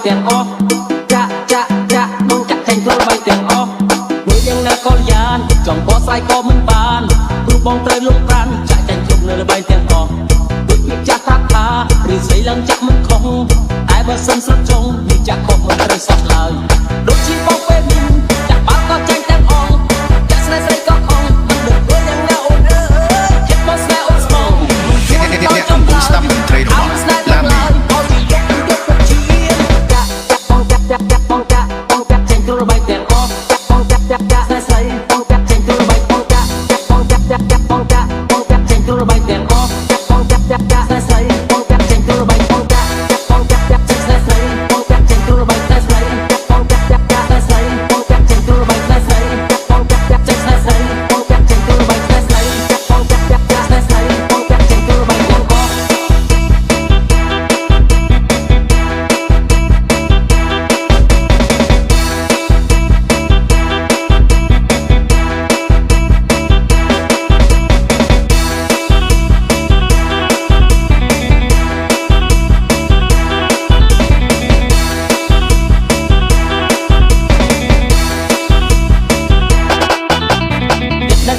ទាំងអស់ចាក់បងចាក់ចេញធ្វើល្បីទាំងអស់មួយយ៉ាងណាក៏យ៉ាងចង់បោះស្រាយក៏មិនបានព្រោះបងត្រូវលុបប្រាន់ចាក់ចេញគ្រប់នៅល្បីទាំងអស់ដូចពីចាស់ប្រាប់ថារីស្រីឡើងចាក់មិនខុសតែបើសិនស្រុតចុងនេះចាក់ខុសមិនត្រូវសោះឡើយដូចជាបងពេលនេះចាក់បាល់ក៏ចេញទាំងអស់ចាក់ស្រីស្រីក៏ខំមិនដឹងធ្វើយ៉ាងណាអូនអើយចិត្តបងស្នេហ៍អូនស្មងអ្នកកំពុងស្ដាប់តន្ត្រីរបស់ឡាមី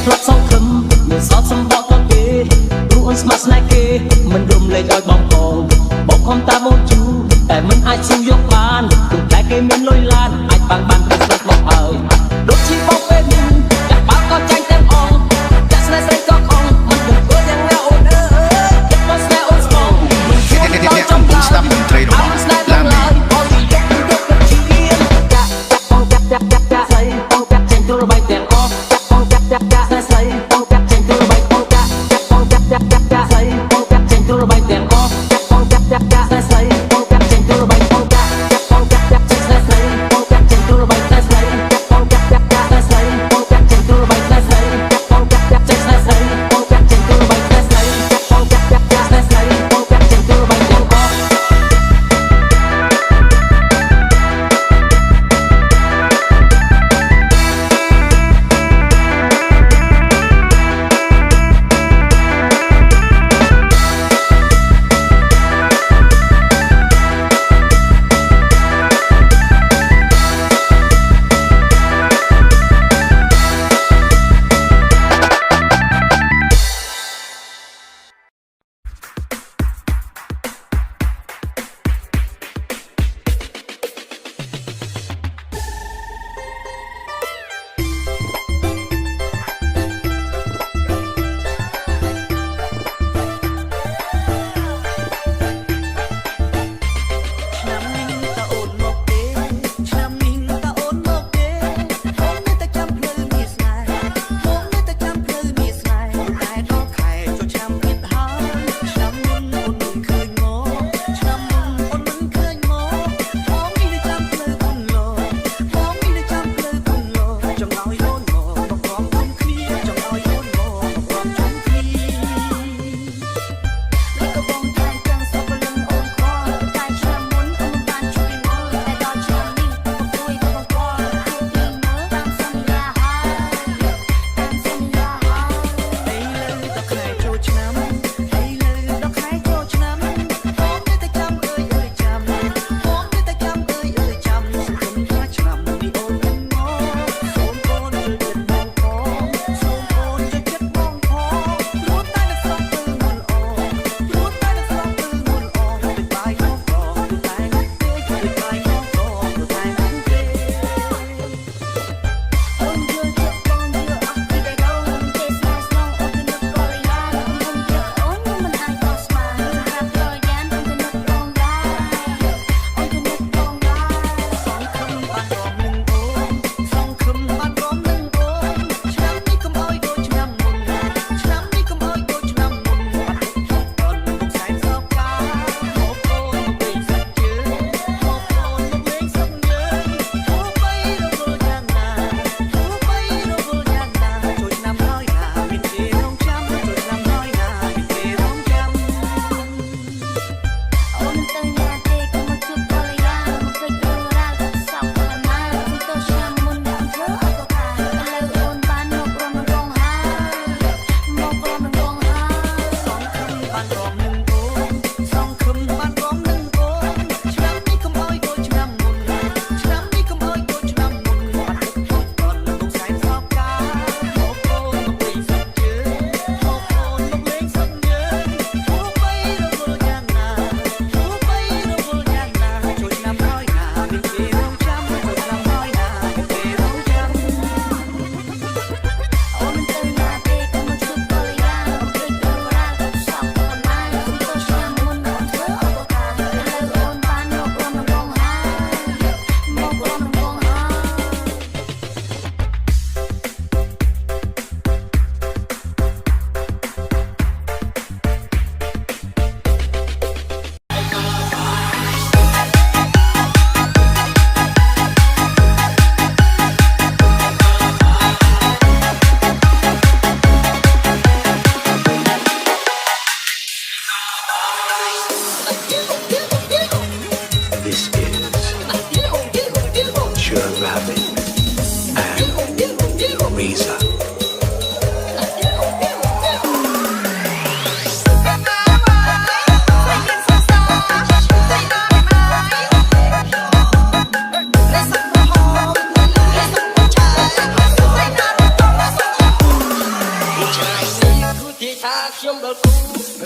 ធ្លាប់សងខឹមមានសតសម្បកក៏គេព្រោះអូនស្មាត់ស្នេហ៍គេមិនរំលែកឲ្យបងខំតាមអូនជូតែមិនអាចស៊ូយកបានព្រោះតែគេមានលុយឡានអាចបានទៅស្រុកបងហើយដូចជាបងពេលនេះចាក់បាល់ក៏ចាញ់ទាំងអងចាក់ស្នេហ៍ស្រីក៏ខំមិនដឹងធ្វើយ៉ាងណាអូនអើយចិត្តបងស្នេហ៍អូនស្មងអ្នកកំពុងស្ដាប់តន្ត្រីរបស់ឡាមីចាក់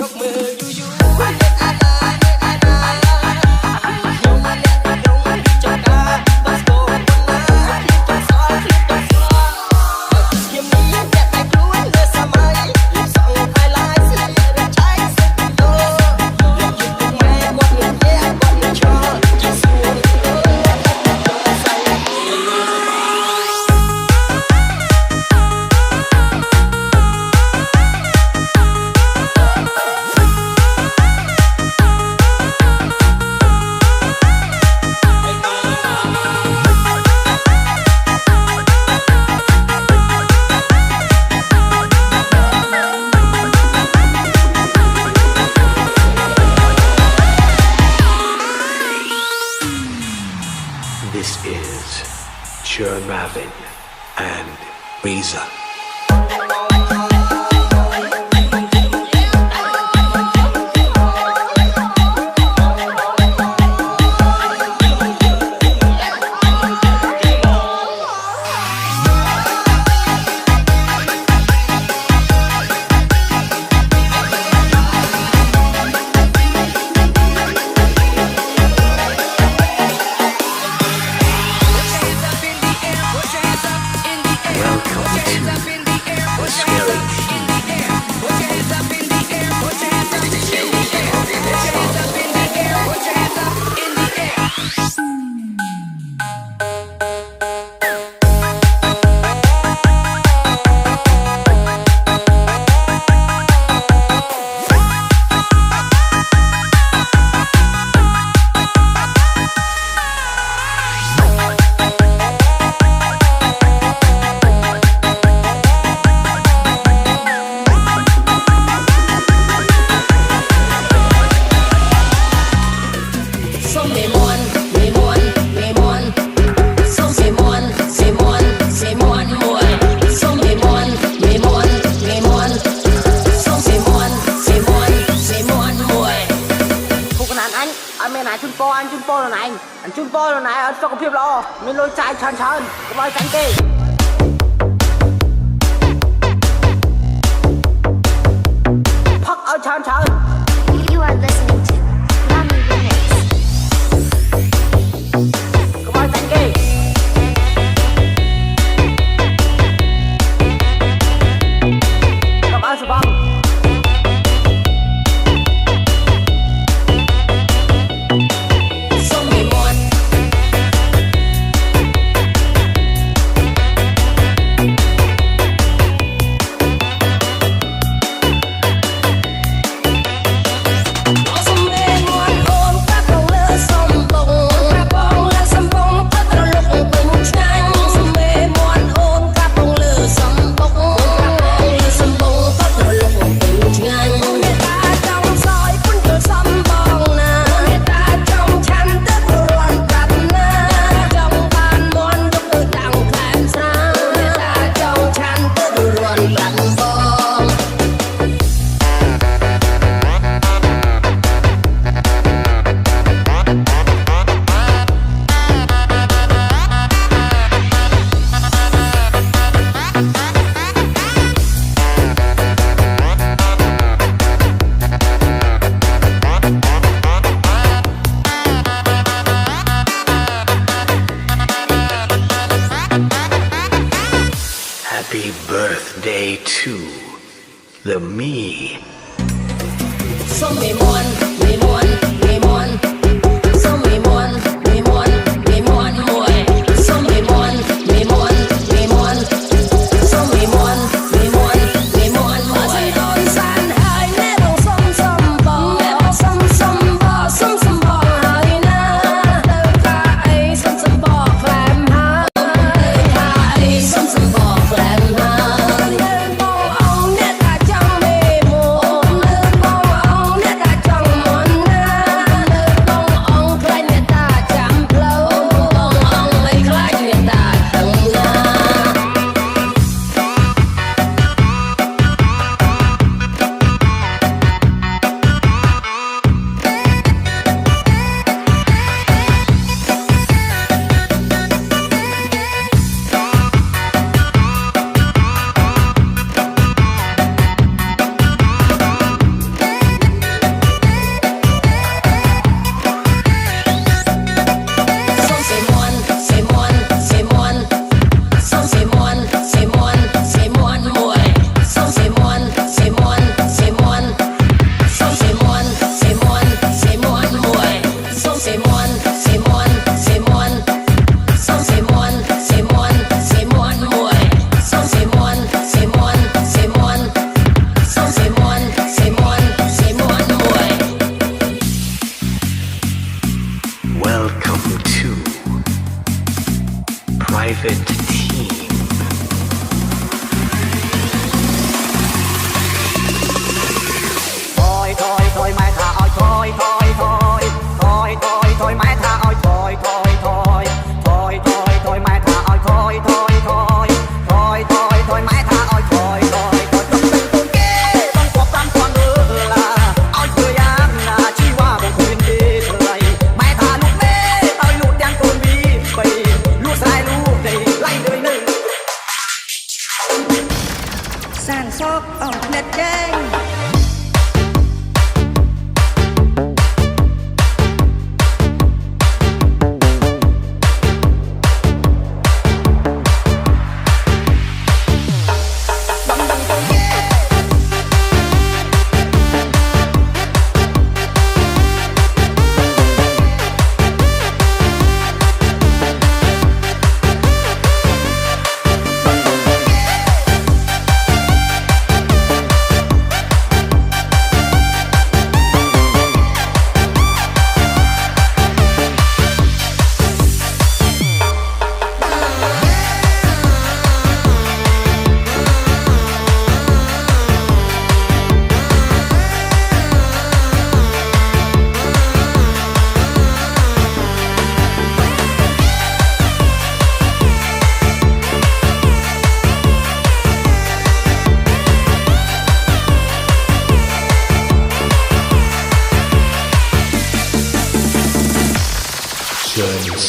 រកមើលយូរយូរអ្នកអាឡាអ្នកអាឡាខ្ញុំអ្នកខ្ញុំចង់ការបាស្គូប៉ុណ្ណាខ្ញុំស្អល់ខ្ញុំស្អល់ខ្ញុំនេះអ្នកតែខ្លួនលើសម័យលិបសងហើយឡាយស្រីរឆៃសិតលោលោកជិះម៉ែគាត់អ្នកគាត់អ្នកឈរជាសួរThis is Chermavin and Reza. anh chun po lần này anh chun po lần này ở trong cái phim lo mình lôi chai chán chán cái bài cánh kê phắc ở chán chán. You are listening to Mommy Remix. Cái bài cánh kê các bạn sẽ bằng Happy birthday to the me. Sông mê muôn, mê muôn, mê muôn. Sông mê muôn, mê muôn, mê muôn muội. Sông mê muôn, mê muôn, mê muôn. Sông mê muôn, mê muôn, mê muôn muội. Đôi san hai nét đồng sông sông bò, sông sông bò, sông sông bò hai na. Đời ta ấy sông sông bò phèm ha. Đời ta ấy sông sông bò phèm ha. Đời bông ông nét ta chẳng mê muôn. Đời bông ông nét ta chẳng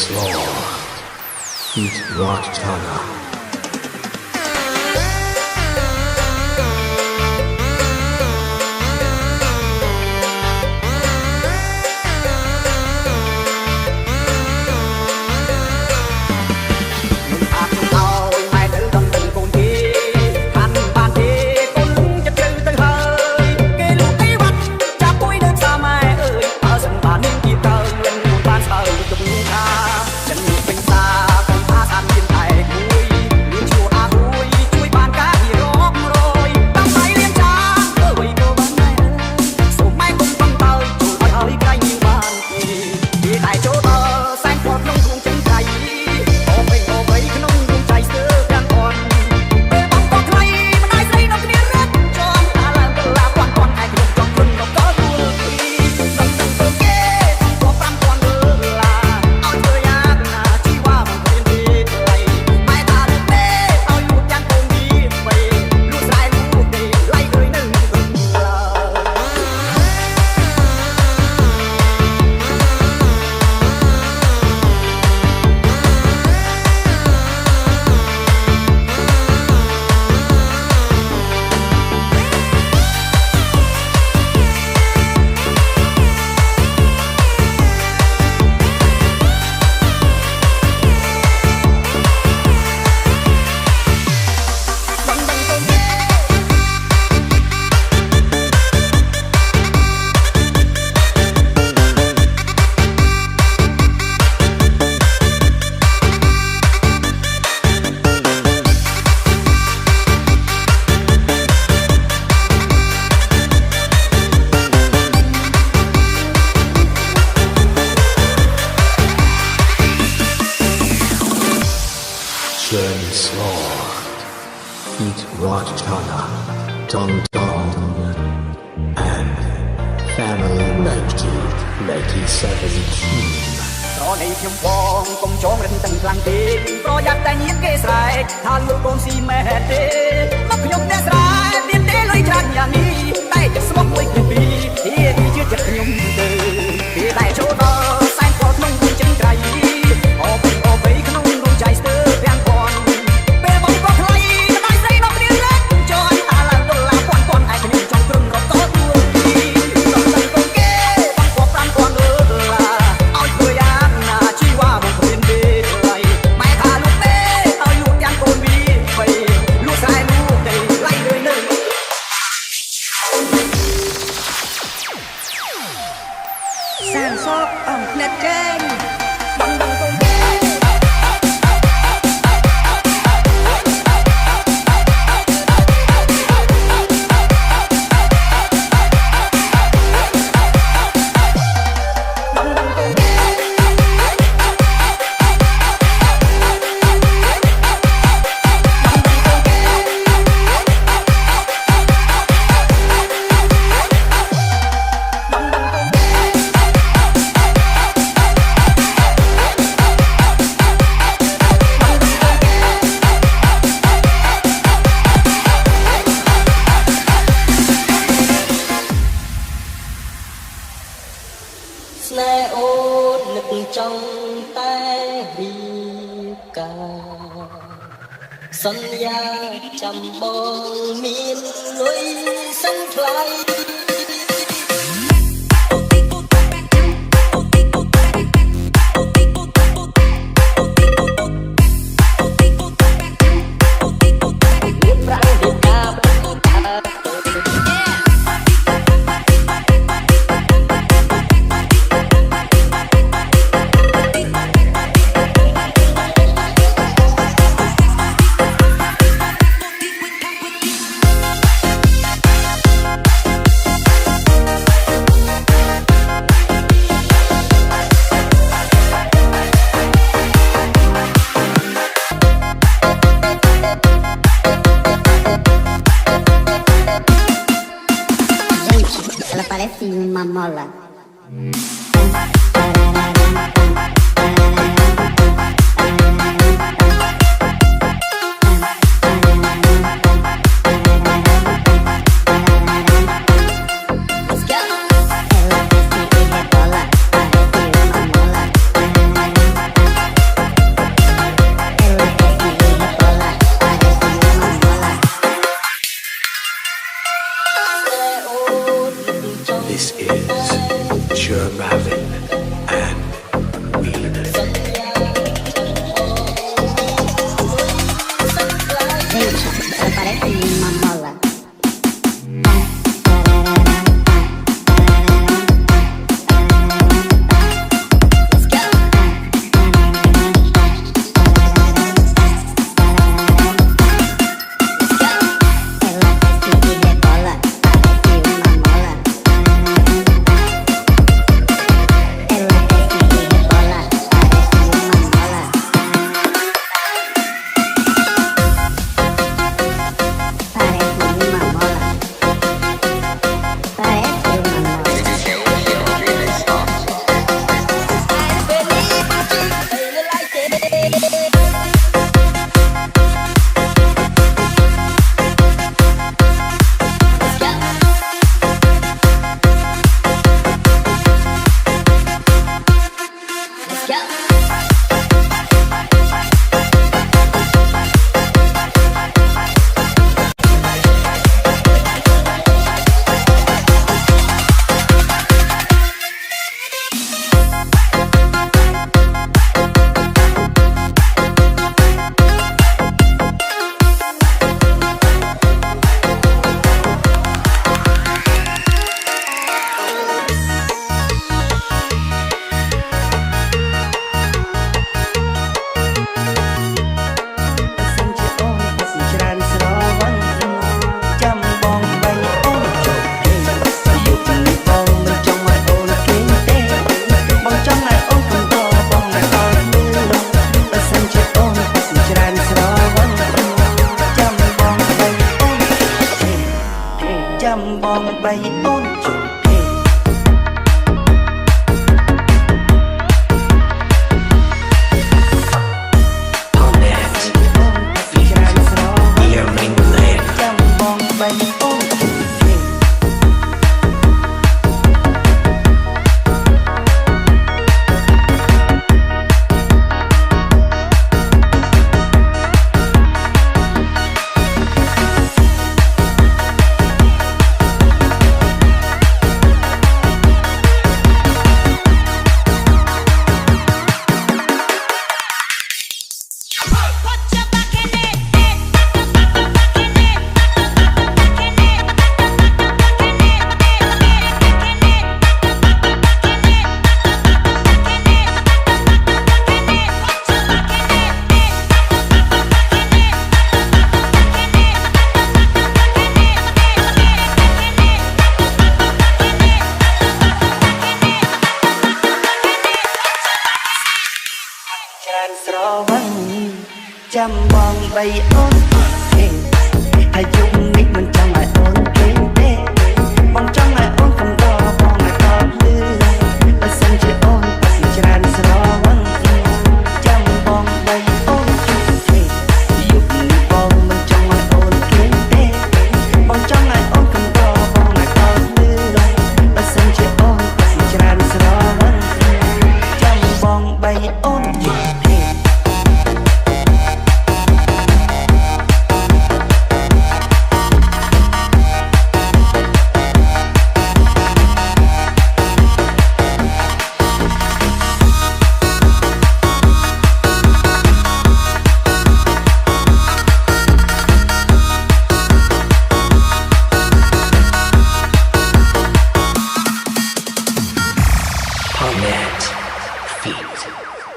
slaw. Eat Rajtana. Churn slaw. Eat Rajtana. Dong Dong. And Family 1917. ប្រណីខ្ញុំបងកុំចងរិនទាំងខ្លាំងទេប្រយ័ត្នតែញៀនគេស្រែកថាលោកកូនស៊ីមែនទេមកខ្ញុំអ្នកស្រែមានទេលុយច្រើនយ៉ាងនេះតែចិត្តស្មោះមួយគ្រាពីរទីជឿចិត្តខ្ញុំទេពេលតែចូលដល់សែនគាត់ក្នុងមួយចិនក្រៃអូបីក្នុងដួងใจស្ទើរទាំងពាន់ពេលបងក៏ខ្លៃម្ដាយស្រីដល់គ្នាលេចចន់អាឡើងដុល្លារពាន់ឯខ្ញុំចង់ព្រឹងរត់តទួទីដល់តែកូនគេបងគាត់5,000ដុល្លារឲ្យធ្វើយ៉ាងណាជីវ៉ាបងគ្មានទេថ្លៃម៉ែថាលោកទេឲ្យលួចយ៉ាងកូនវីបីលួចស្រែលួចទេឡៃលើនៅសាងសពអង្គផ្នែកចេញបងកូនស្នេហ៍អូននឹកចង់តែរីកាសន្យាចាំបងមានលុយសិនថ្លៃEla parece uma mola. Ela desce e rebola, parece uma mola. This is Germavin and Weed. Se parece una mola.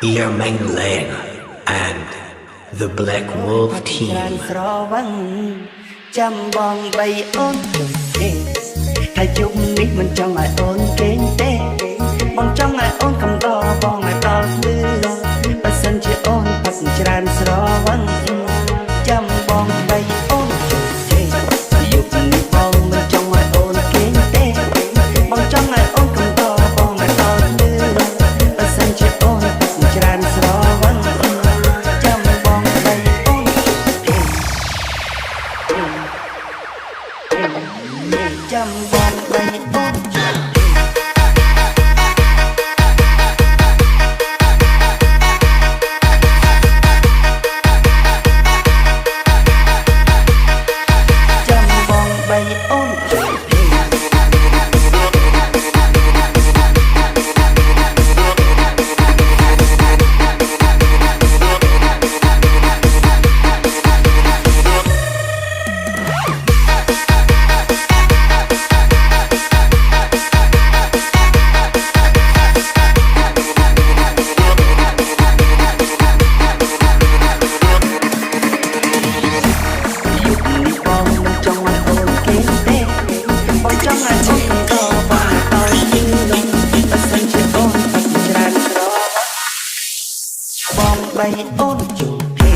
Yermangling and the Black Wolf Team. ចាំបងបីអូនជុំទេហើយជុំនេះមិនចង់ឲ្យអូនគេងទេបងចង់ឲ្យអូនកំដរបងឲ្យដល់លឺបើសិនជាអូនផឹកច្រើនស្រវឹងចាំបងបីអូនជុំទេយប់នេះបងមិនចង់ឲ្យអូនគេងទេបងចង់ឲ្យអូនកំដរបងឲ្យដល់លឺបើសិនជាអូនផឹកច្រើនស្រវឹងចាំបងបីអូនជុំទេចាំបងបីអូន ថ្លៃអូនជុំភេ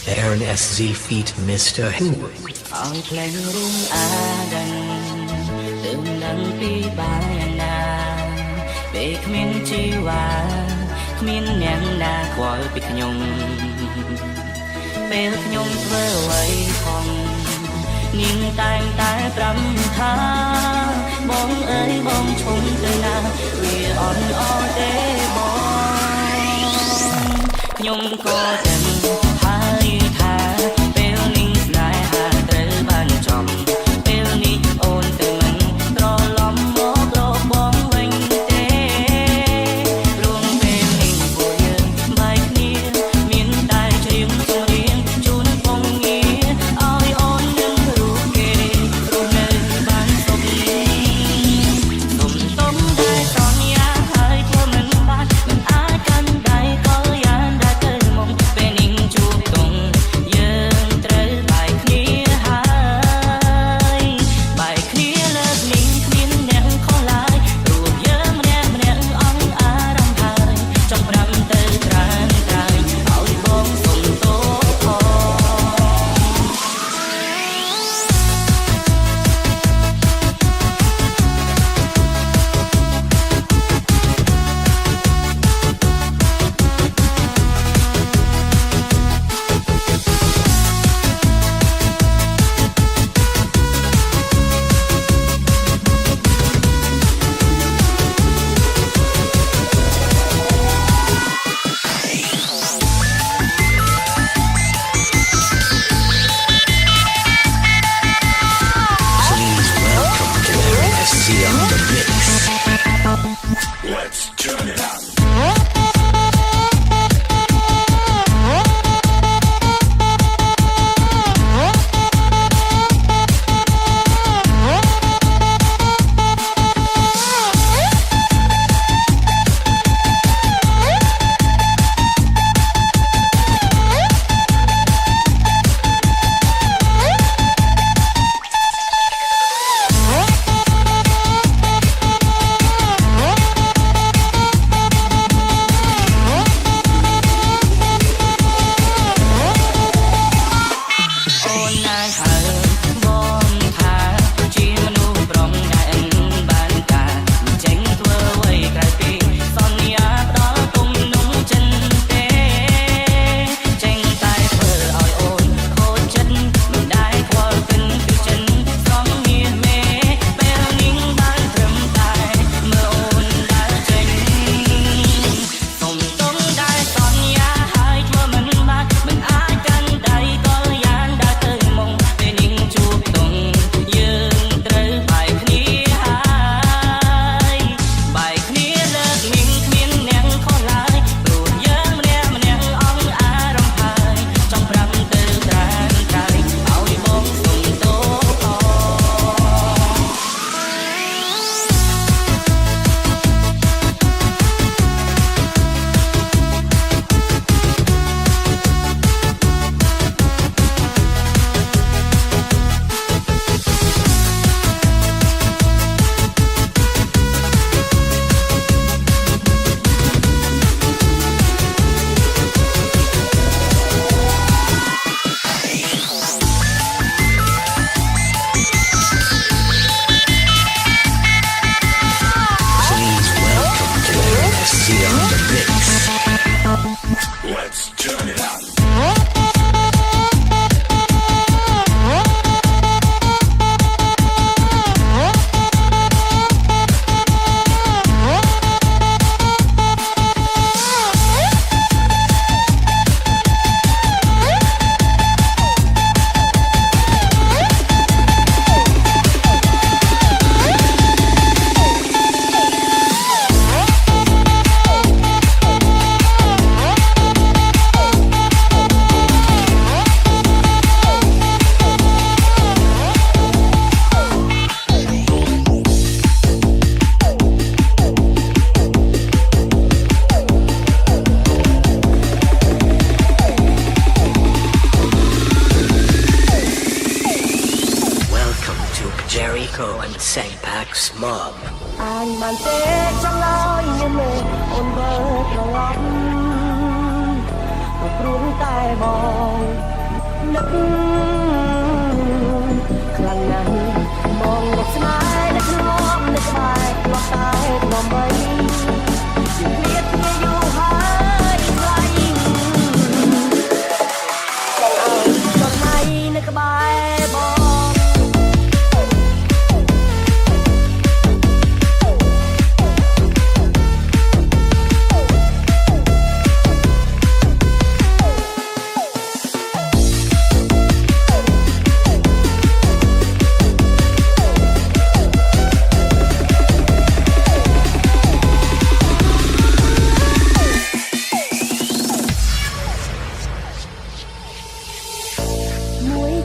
Aaron SZ feat Mr. Who ឲ្យភ្លេងរឿងអាดันទើបនឹងពីបាយយ៉ាងណាពេលគ្មានជីវ៉ាគ្មានអ្នកណាខ្វល់ពីខ្ញុំពេលខ្ញុំធ្វើអ្វីខំនាងតែងតែប្រាំថាបងអើយបងឈុំទៅណាវាអន់អរទេបងខ្ញុំក៏ដឹងហើយថាពេលនេះស្នេហាត្រូវបានចំពេលនេះអូនទៅមិនត្រឡប់មករកបងវិញទេរួមពេលនេះពួកយើងបែកគ្នាមានតែច្រៀងចម្រៀងជូនបងងារឲ្យអូននឹងរូបគេរស់នៅបានសុខសុំទុំដែលសន្យាហើយធ្វើមិនបានមិនអាចកាន់ដៃក៏យ៉ាងដែលទៅមកពេលនេះ Echo and St. Pack's Mob. អានបានទេចង់ឲ្យញ៉ាំមេអូនបើត្រឡប់ព្រោះតែបងនឹកខ្លាំងណាស់បងរកស្នេហ៍ដែលធ្លាប់នឹកបែបធ្លាប់តែធ្លាប់បីជាគ្រាគ្នាយូរហើយខ្លាញ់ចង់ឲ្យចង់ให้នឹកបែបបង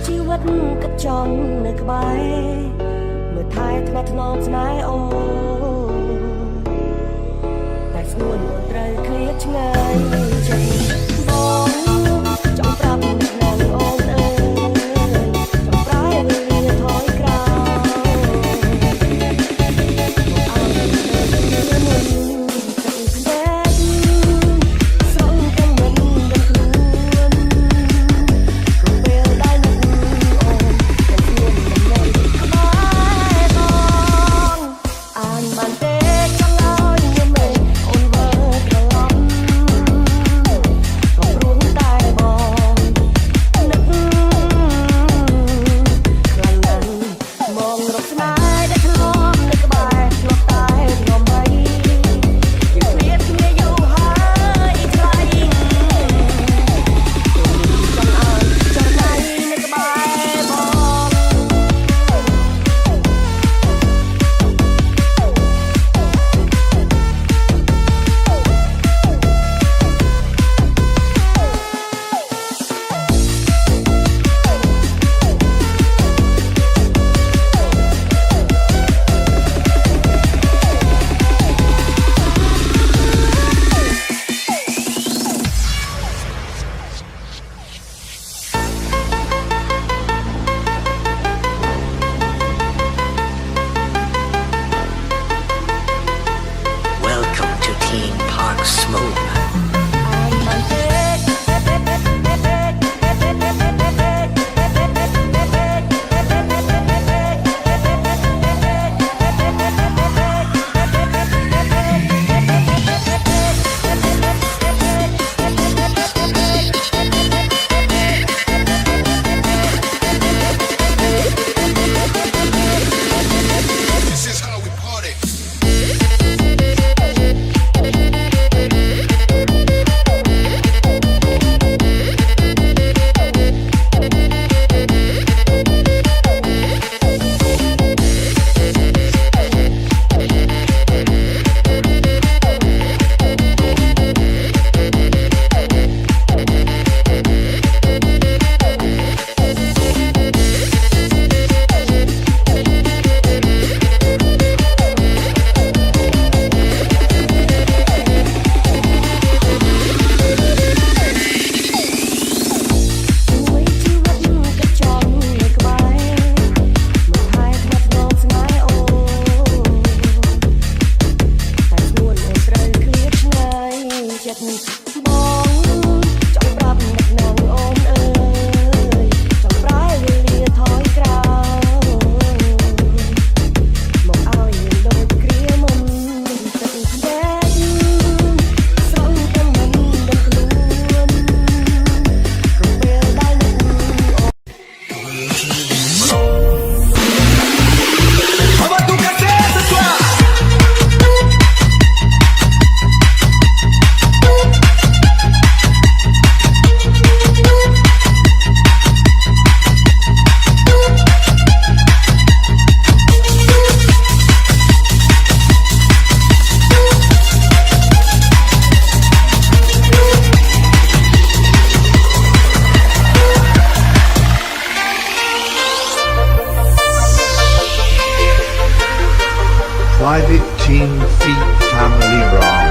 ជីវិតគិតចង់នៅក្បែរមើលថែថ្នាក់ថ្នមស្នេហ៍អូតែស្នួនត្រូវឃ្លាតឆ្ងាយចិត្តបងចង់ប្រាប់នឹងអូនអើយចង់ប្រែវាថយក្រោPrivate Team Feet Family Brown.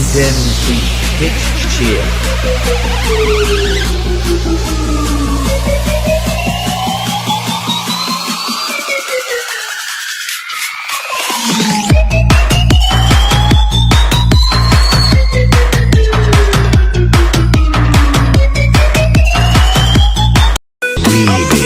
10 feet pitched cheer.